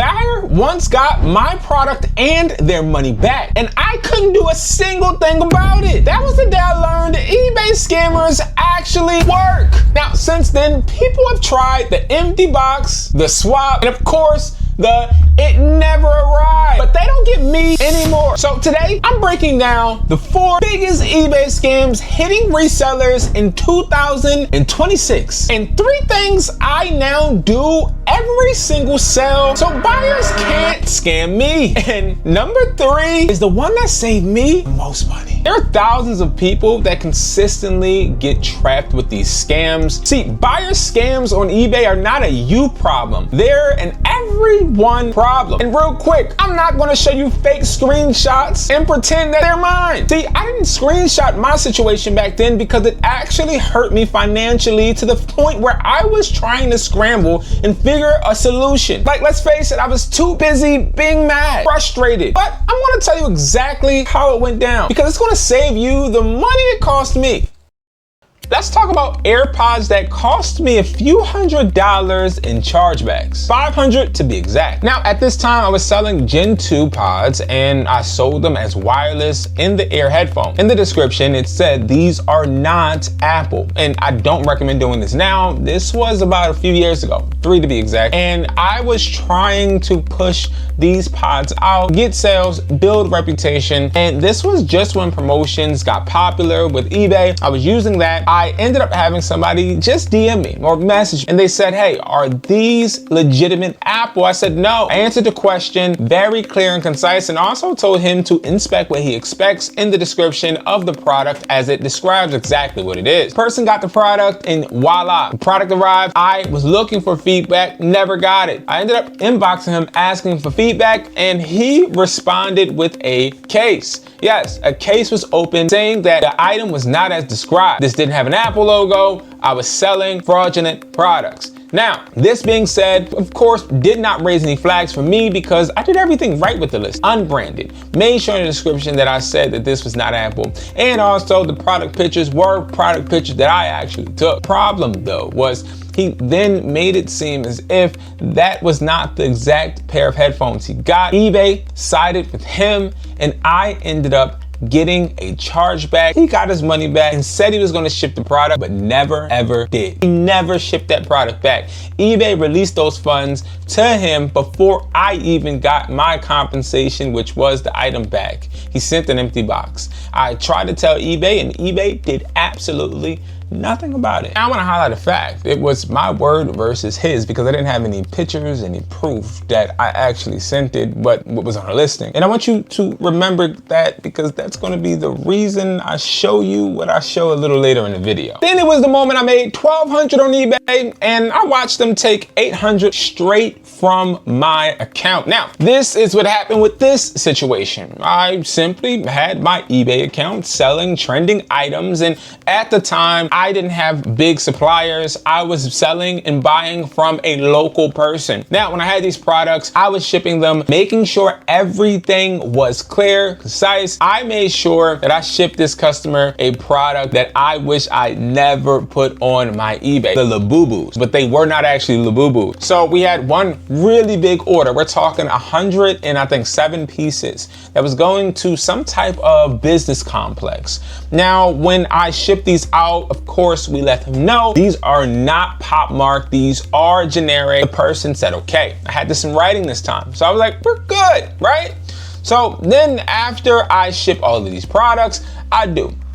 buyer once got my product and their money back, and I couldn't do a single thing about it. That was the day I learned eBay scammers actually work. Now, since then, people have tried the empty box, the swap, and of course, the it never arrived, but they don't get me anymore. So today, I'm breaking down the 4 biggest eBay scams hitting resellers in 2026, and 3 things I now do every single sale so buyers can't scam me. And number 3 is the one that saved me the most money. There are thousands of people that consistently get trapped with these scams. See, buyer scams on eBay are not a you problem. They're an everyone problem. And real quick, I'm not gonna show you fake screenshots and pretend that they're mine. See, I didn't screenshot my situation back then because it actually hurt me financially to the point where I was trying to scramble and figure a solution. Like, let's face it, I was too busy being mad, frustrated. But I'm gonna tell you exactly how it went down because it's gonna save you the money it cost me. Let's talk about AirPods that cost me a few $100s in chargebacks. 500 to be exact. Now, at this time, I was selling Gen 2 pods and I sold them as wireless in the ear headphone. In the description, it said these are not Apple, and I don't recommend doing this now. This was about a few years ago, 3 to be exact. And I was trying to push these pods out, get sales, build reputation. And this was just when promotions got popular with eBay. I was using that. I ended up having somebody just DM me or message, and they said, hey, are these legitimate Apple? I said, no. I answered the question very clear and concise, and also told him to inspect what he expects in the description of the product as it describes exactly what it is. Person got the product and voila, the product arrived. I was looking for feedback, never got it. I ended up inboxing him asking for feedback, and he responded with a case. Yes, a case was open saying that the item was not as described. This didn't have an Apple logo. I was selling fraudulent products. Now, this being said, of course, did not raise any flags for me because I did everything right with the list, unbranded. Made sure in the description that I said that this was not Apple. And also the product pictures were product pictures that I actually took. Problem though was he then made it seem as if that was not the exact pair of headphones he got. eBay sided with him and I ended up getting a chargeback. He got his money back and said he was going to ship the product, but never ever did. He never shipped that product back. eBay released those funds to him before I even got my compensation, which was the item back. He sent an empty box. I tried to tell eBay and eBay did absolutely nothing about it. I want to highlight a fact. It was my word versus his because I didn't have any pictures, any proof that I actually sent it, but what was on the listing. And I want you to remember that because that's going to be the reason I show you what I show a little later in the video. Then it was the moment I made $1,200 on eBay and I watched them take $800 straight from my account. Now, this is what happened with this situation. I simply had my eBay account selling trending items, and at the time, I didn't have big suppliers. I was selling and buying from a local person. Now, when I had these products, I was shipping them, making sure everything was clear, concise. I made sure that I shipped this customer a product that I wish I never put on my eBay, the Labubus, but they were not actually Labubus. So we had one really big order. We're talking 107 pieces that was going to some type of business complex. Now, when I shipped these out, of course, we let them know these are not pop marked, these are generic. The person said, okay. I had this in writing this time. So I was like, we're good, right? So then after I ship all of these products, I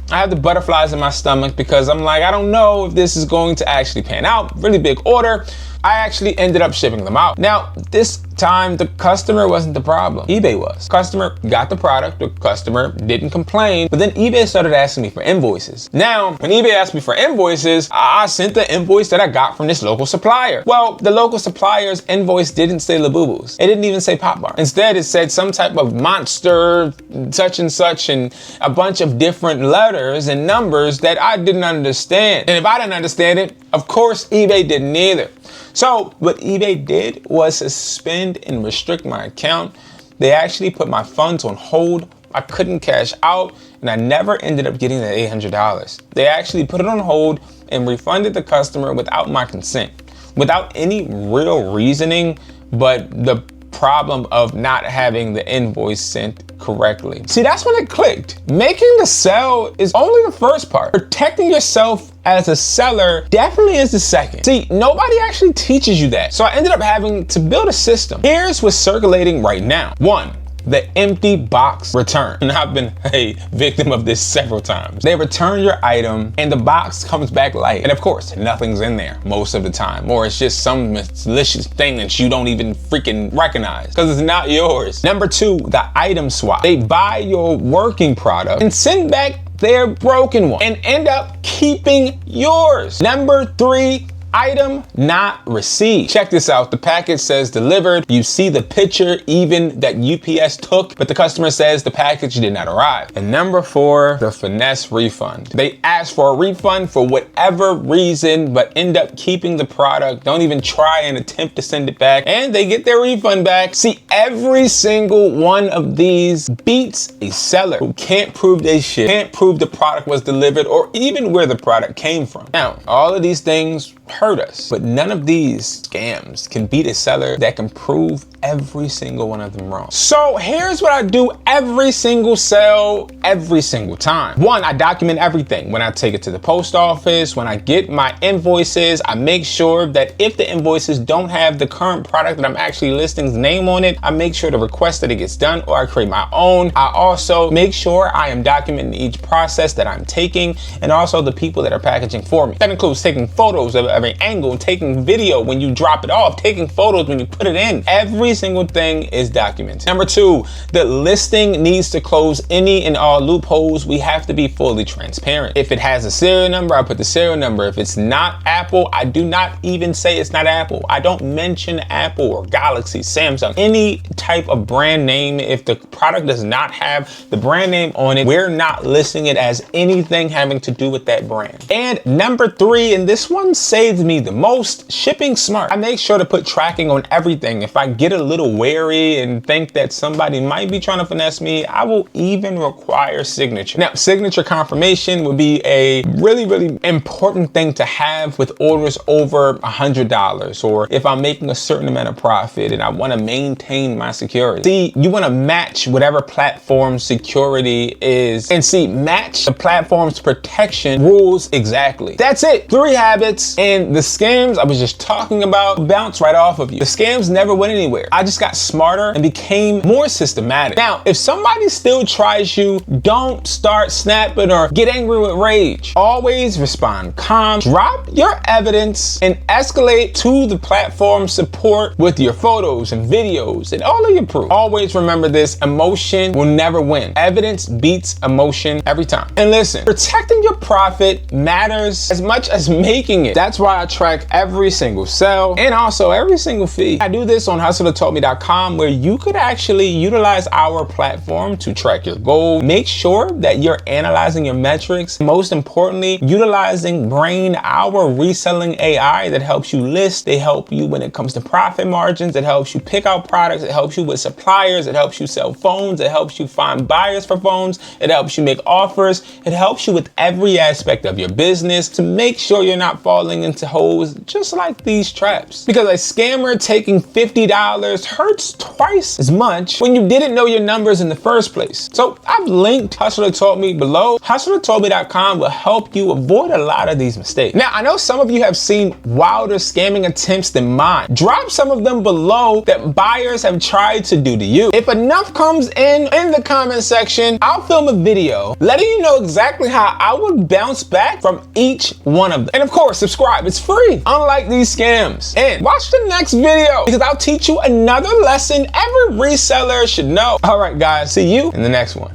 have the butterflies in my stomach because I'm like, I don't know if this is going to actually pan out. Really big order. I actually ended up shipping them out. Now, this time, the customer wasn't the problem. eBay was. Customer got the product, the customer didn't complain, but then eBay started asking me for invoices. Now, when eBay asked me for invoices, I sent the invoice that I got from this local supplier. Well, the local supplier's invoice didn't say Labubus. It didn't even say Pop Bar. Instead, it said some type of monster, such and such, and a bunch of different letters and numbers that I didn't understand. And if I didn't understand it, of course, eBay didn't either. So what eBay did was suspend and restrict my account. They actually put my funds on hold. I couldn't cash out and I never ended up getting that $800. They actually put it on hold and refunded the customer without my consent, without any real reasoning, but the problem of not having the invoice sent correctly. See, that's when it clicked. Making the sale is only the first part. Protecting yourself as a seller definitely is the second. See, nobody actually teaches you that. So I ended up having to build a system. Here's what's circulating right now. 1, the empty box return. And I've been a victim of this several times. They return your item and the box comes back light. And of course, nothing's in there most of the time. Or it's just some malicious thing that you don't even freaking recognize because it's not yours. Number 2, the item swap. They buy your working product and send back their broken one and end up keeping yours. Number 3, item not received. Check this out. The package says delivered. You see the picture even that UPS took, but the customer says the package did not arrive. And number 4, the finesse refund. They ask for a refund for whatever reason, but end up keeping the product. Don't even try and attempt to send it back, and they get their refund back. See, every single one of these beats a seller who can't prove they shit, can't prove the product was delivered or even where the product came from. Now, all of these things hurt us, but none of these scams can beat a seller that can prove every single one of them wrong. So here's what I do every single sale, every single time. 1, I document everything. When I take it to the post office, when I get my invoices, I make sure that if the invoices don't have the current product that I'm actually listing's name on it, I make sure to request that it gets done, or I create my own. I also make sure I am documenting each process that I'm taking, and also the people that are packaging for me. That includes taking photos of every angle, taking video when you drop it off, taking photos when you put it in. Every single thing is documented. Number 2, the listing needs to close any and all loopholes. We have to be fully transparent. If it has a serial number, I put the serial number. If it's not Apple, I do not even say it's not Apple. I don't mention Apple or Galaxy, Samsung, any type of brand name. If the product does not have the brand name on it, we're not listing it as anything having to do with that brand. And number 3, and this one saves me the most, shipping smart. I make sure to put tracking on everything. If I get a little wary and think that somebody might be trying to finesse me, I will even require signature. Now, signature confirmation would be a really, really important thing to have with orders over $100, or if I'm making a certain amount of profit and I want to maintain my security. See, you want to match whatever platform security is, and see, match the platform's protection rules exactly. That's it. 3 habits, and the scams I was just talking about bounce right off of you. The scams never went anywhere. I just got smarter and became more systematic. Now, if somebody still tries you, don't start snapping or get angry with rage. Always respond calm, drop your evidence, and escalate to the platform support with your photos and videos and all of your proof. Always remember this, emotion will never win. Evidence beats emotion every time. And listen, protecting your profit matters as much as making it. That's why I track every single sale and also every single fee. I do this on Hustlertaughtme.com, where you could actually utilize our platform to track your goals. Make sure that you're analyzing your metrics. Most importantly, utilizing Brain, our reselling AI that helps you list. They help you when it comes to profit margins. It helps you pick out products. It helps you with suppliers. It helps you sell phones. It helps you find buyers for phones. It helps you make offers. It helps you with every aspect of your business to make sure you're not falling into holes just like these traps. Because a scammer taking $50 hurts twice as much when you didn't know your numbers in the first place. So I've linked Hustler Taught Me below. Hustlertaughtme.com will help you avoid a lot of these mistakes. Now, I know some of you have seen wilder scamming attempts than mine. Drop some of them below that buyers have tried to do to you. If enough comes in the comment section, I'll film a video letting you know exactly how I would bounce back from each one of them. And of course, subscribe. It's free, unlike these scams. And watch the next video because I'll teach you another lesson every reseller should know. All right, guys, see you in the next one.